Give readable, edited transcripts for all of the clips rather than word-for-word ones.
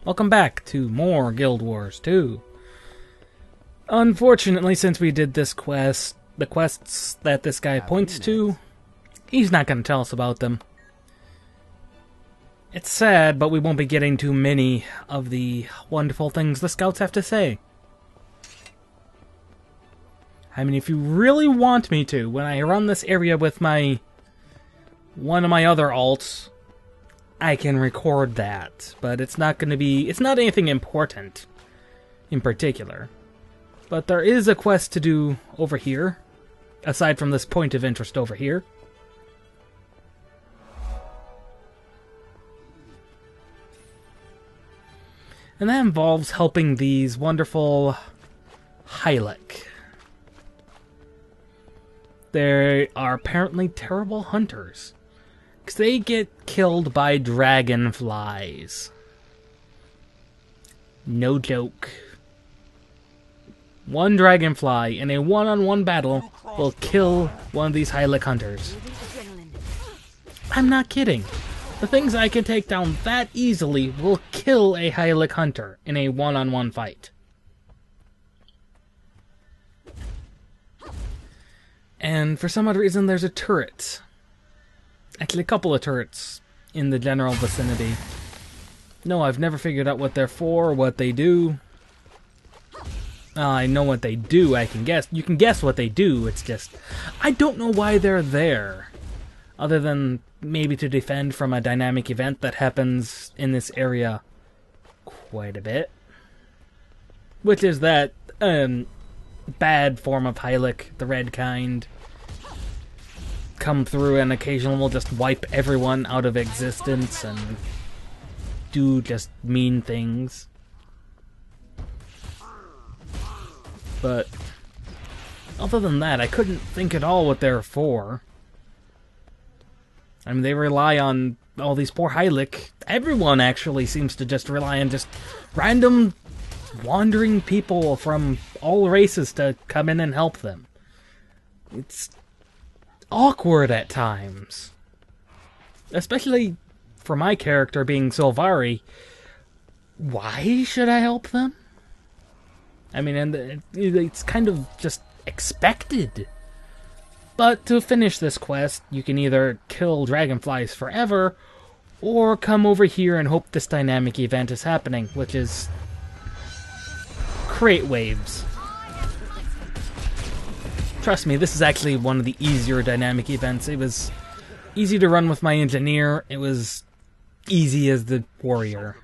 Welcome back to more Guild Wars 2. Unfortunately, since we did this quest, the quests that this guy points to, he's not going to tell us about them. It's sad, but we won't be getting too many of the wonderful things the scouts have to say. I mean, if you really want me to, when I run this area with one of my other alts, I can record that, but it's not anything important in particular. But there is a quest to do over here, aside from this point of interest over here. And that involves helping these wonderful Hylek. They are apparently terrible hunters, because they get killed by dragonflies. No joke. One dragonfly in a one-on-one battle will kill one of these Hylek hunters. I'm not kidding. The things I can take down that easily will kill a Hylek hunter in a one-on-one fight. And for some odd reason, there's a turret. Actually, a couple of turrets in the general vicinity. No, I've never figured out what they're for, or what they do. I know what they do, I can guess. You can guess what they do, it's just, I don't know why they're there. Other than maybe to defend from a dynamic event that happens in this area quite a bit. Which is that, bad form of Hylek, the red kind, come through and occasionally will just wipe everyone out of existence and do just mean things. But other than that, I couldn't think at all what they're for. I mean, they rely on all these poor Hylek. Everyone actually seems to just rely on just random wandering people from all races to come in and help them. It's awkward at times. Especially for my character being Sylvari. Why should I help them? I mean, and it's kind of just expected. But to finish this quest, you can either kill dragonflies forever, or come over here and hope this dynamic event is happening, which is crate waves. Trust me, this is actually one of the easier dynamic events. It was easy to run with my engineer. It was easy as the warrior.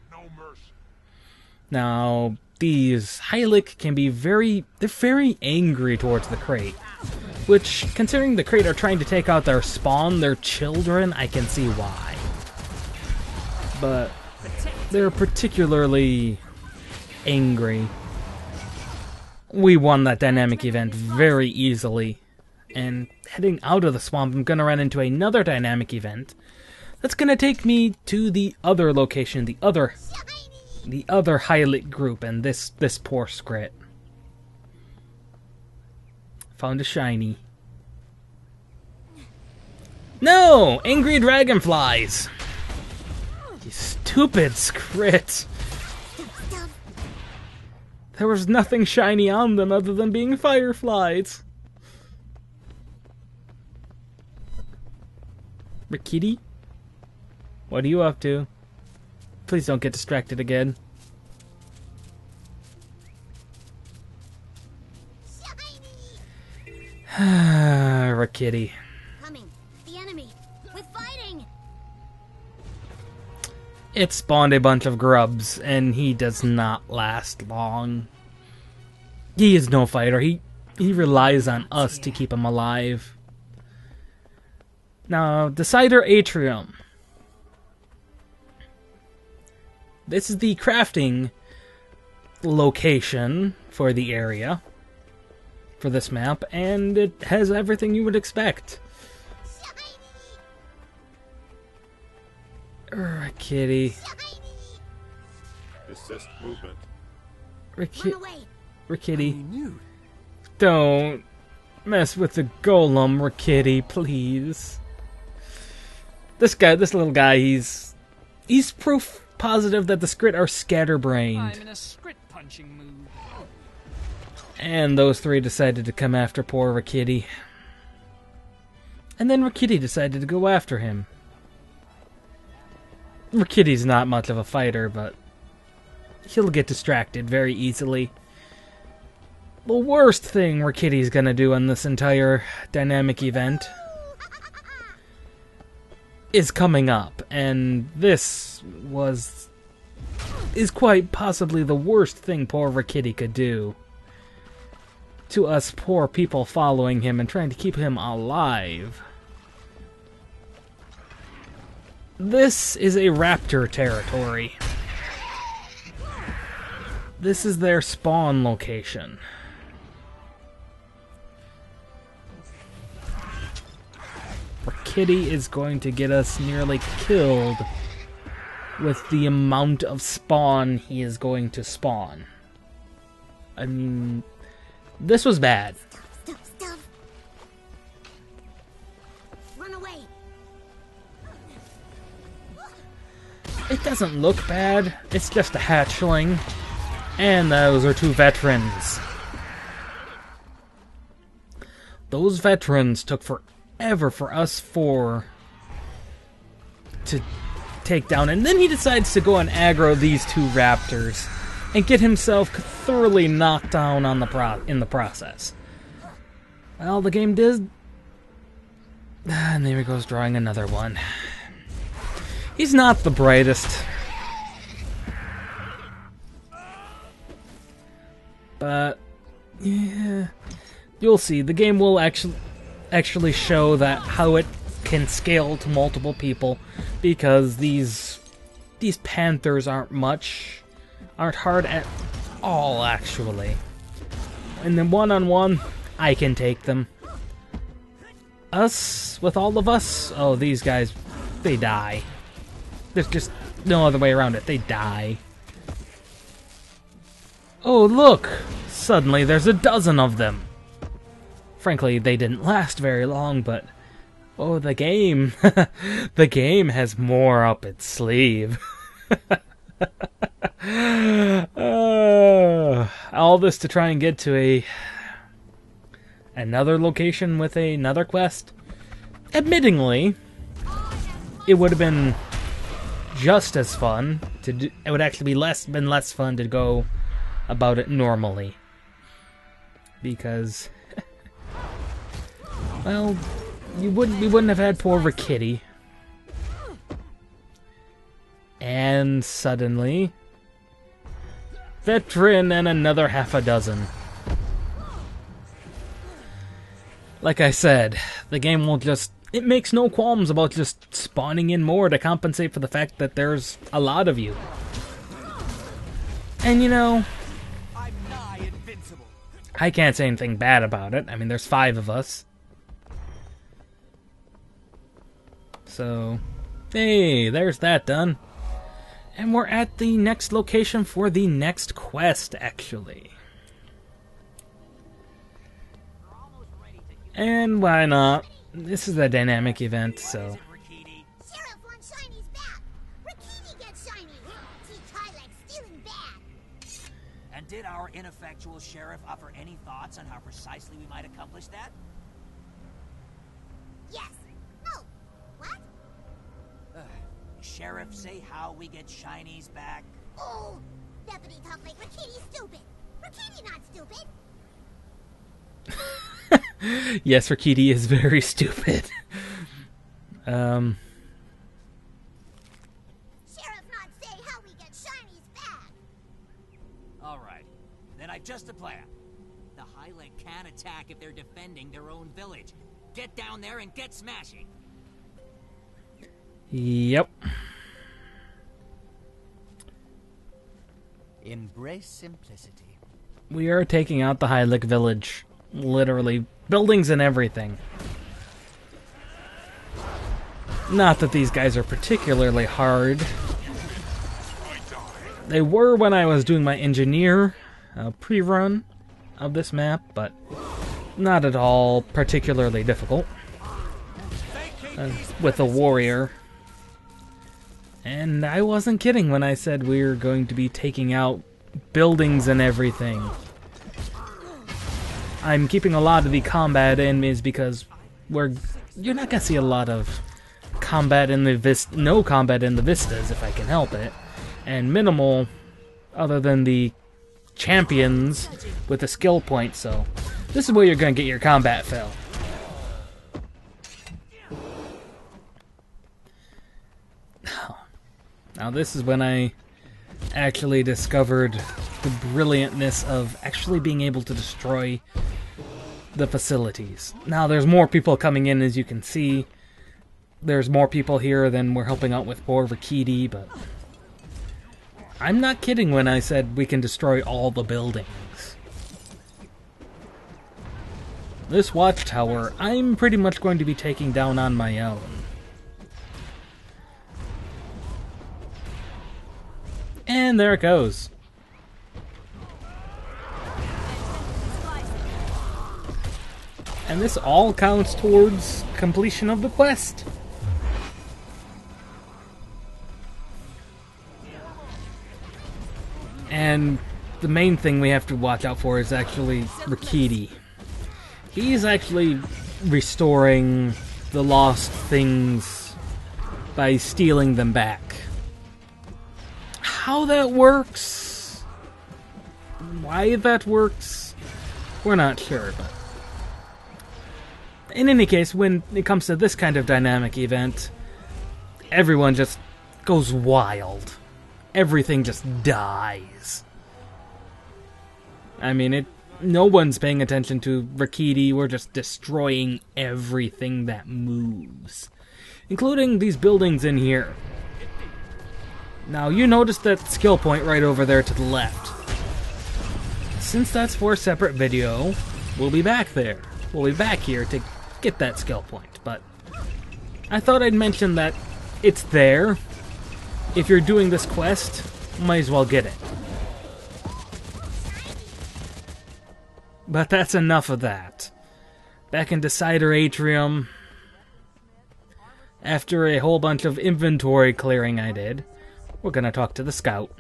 Now, these Hylek can be they're very angry towards the crate. Which, considering the crate are trying to take out their spawn, their children, I can see why. But they're particularly angry. We won that dynamic event very easily. And heading out of the swamp, I'm going to run into another dynamic event that's going to take me to the other location, the other Hylek group, and this poor skritt. Found a shiny. No! Angry dragonflies! You stupid skritt! There was nothing shiny on them other than being fireflies. Rittii? What are you up to? Please don't get distracted again. Rittii. Coming. The enemy. We're fighting. It spawned a bunch of grubs, and he does not last long. He is no fighter. He relies on us to keep him alive. Now, Decider Atrium. This is the crafting location for the area, for this map, and it has everything you would expect. Rittii. Assist movement. Rittii. Don't mess with the golem, Rittii, please. This little guy, he's positive that the skritt are scatterbrained. I'm in a skritt punching mood. And those three decided to come after poor Rittii. And then Rittii decided to go after him. Rittie's not much of a fighter, but he'll get distracted very easily. The worst thing Rittie's gonna do in this entire dynamic event is coming up, and this is quite possibly the worst thing poor Rittii could do to us poor people following him and trying to keep him alive. This is a Raptor territory. This is their spawn location. Rittii is going to get us nearly killed with the amount of spawn he is going to spawn. I mean, this was bad. Stop. Run away. It doesn't look bad. It's just a hatchling. And those are two veterans. Those veterans took forever for us four to take down. And then he decides to go and aggro these two raptors and get himself thoroughly knocked down on in the process. Well, the game did. And there he goes, drawing another one. He's not the brightest. But yeah, you'll see. The game will actually show that how it can scale to multiple people, because these panthers aren't hard at all, actually. And then one-on-one, I can take them. With all of us, oh, these guys, they die. There's just no other way around it. They die. Oh, look! Suddenly there's a dozen of them. Frankly, they didn't last very long, but oh, the game. The game has more up its sleeve. All this to try and get to another location with another quest. Admittingly, it would have been just as fun to do. It would actually been less fun to go about it normally, because well, we wouldn't have had poor Rittii, and suddenly veteran and another half a dozen. Like I said, the game will it makes no qualms about just spawning in more to compensate for the fact that there's a lot of you. And you know, I'm nigh invincible. I can't say anything bad about it. I mean, there's 5 of us. So, hey, there's that done. And we're at the next location for the next quest, actually. And why not? This is a dynamic event, so... Sheriff wants Shiny's back. Rittii gets Shiny. See Hylek stealing bad. And did our ineffectual sheriff offer any thoughts on how precisely we might accomplish that? Yes. No. What? Sheriff, say how we get Shiny's back. Oh, Deputy talk like Rittie's stupid. Rittii not stupid. Yes, Rittii is very stupid. Sheriff not say how we get Shiny's back. Alright, then I've just a plan. The Hylek can attack if they're defending their own village. Get down there and get smashing. Yep. Embrace simplicity. We are taking out the Hylek village. Literally, buildings and everything. Not that these guys are particularly hard. They were when I was doing my engineer pre-run of this map, but not at all particularly difficult. With a warrior And I wasn't kidding when I said we were going to be taking out buildings and everything. I'm keeping a lot of the combat in is because you're not gonna see a lot of combat in the no combat in the vistas if I can help it, and minimal other than the champions with a skill point. So this is where you're gonna get your combat fill. Now this is when I actually discovered the brilliantness of actually being able to destroy the facilities. Now there's more people coming in, as you can see. There's more people here than we're helping out with poor Rittii, but I'm not kidding when I said we can destroy all the buildings. This watchtower, I'm pretty much going to be taking down on my own. And there it goes. And this all counts towards completion of the quest. And the main thing we have to watch out for is actually Rittii. He's actually restoring the lost things by stealing them back. How that works, why that works, we're not sure, but in any case, when it comes to this kind of dynamic event, everyone just goes wild. Everything just dies. I mean, no one's paying attention to Rittii. We're just destroying everything that moves, including these buildings in here. Now, you notice that skill point right over there to the left. Since that's for a separate video, we'll be back there. We'll be back here to get that skill point, but I thought I'd mention that it's there. If you're doing this quest, might as well get it. But that's enough of that. Back in Decider Atrium, after a whole bunch of inventory clearing I did, we're gonna talk to the scout.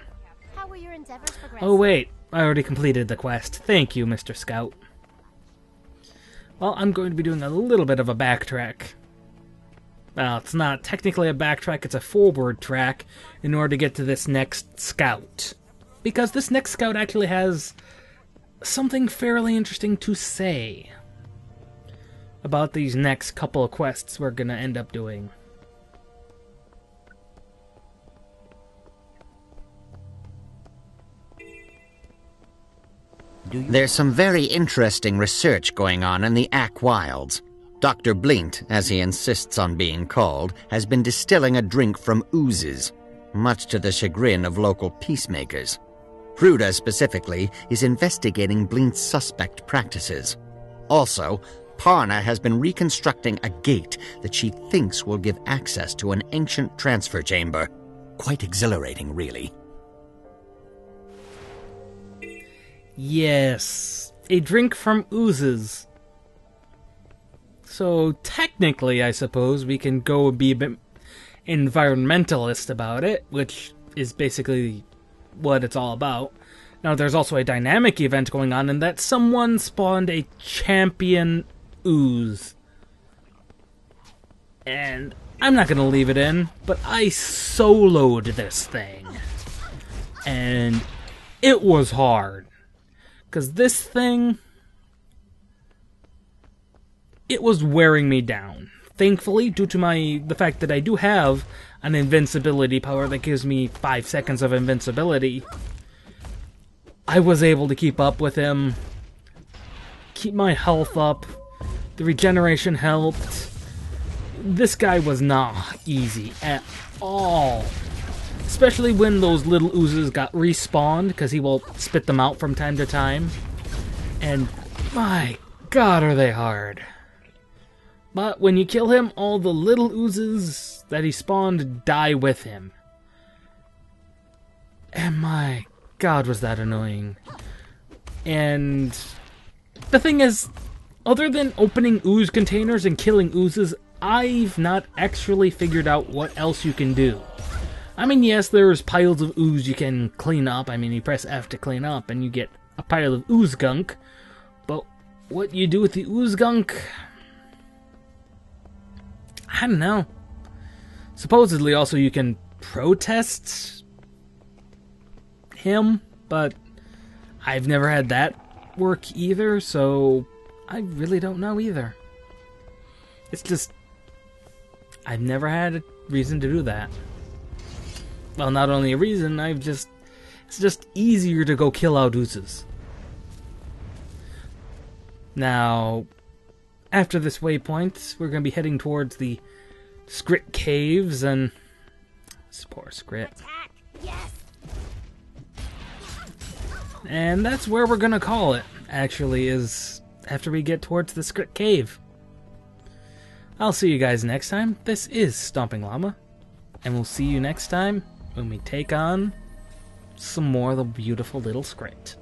How were your endeavors progressing? Oh wait, I already completed the quest. Thank you, Mr. Scout. Well, I'm going to be doing a little bit of a backtrack. Well, it's not technically a backtrack, it's a forward track in order to get to this next scout. Because this next scout actually has something fairly interesting to say about these next couple of quests we're gonna end up doing. There's some very interesting research going on in the Ack Wilds. Dr. Blint, as he insists on being called, has been distilling a drink from oozes, much to the chagrin of local peacemakers. Pruda, specifically, is investigating Blint's suspect practices. Also, Parna has been reconstructing a gate that she thinks will give access to an ancient transfer chamber. Quite exhilarating, really. Yes, a drink from oozes. So technically, I suppose, we can go be a bit environmentalist about it, which is basically what it's all about. Now, there's also a dynamic event going on in that someone spawned a champion ooze. And I'm not going to leave it in, but I soloed this thing. And it was hard. Because this thing, it was wearing me down. Thankfully, due to the fact that I do have an invincibility power that gives me 5 seconds of invincibility, I was able to keep up with him, keep my health up, the regeneration helped. This guy was not easy at all. Especially when those little oozes got respawned, because he will spit them out from time to time. And my god, are they hard. But when you kill him, all the little oozes that he spawned die with him. And my god, was that annoying. And the thing is, other than opening ooze containers and killing oozes, I've not actually figured out what else you can do. I mean, yes, there's piles of ooze you can clean up. I mean, you press F to clean up and you get a pile of ooze gunk. But what you do with the ooze gunk, I don't know. Supposedly also you can protest him, but I've never had that work either, so I really don't know either. It's just, I've never had a reason to do that. Well, not only a reason, it's just easier to go kill out oozes. Now, after this waypoint, we're going to be heading towards the Skritt caves, and this poor Skritt. Attack! Yes! And that's where we're going to call it, actually, is after we get towards the Skritt cave. I'll see you guys next time. This is Stomping Llama, and we'll see you next time when we take on some more of the beautiful little Skritt.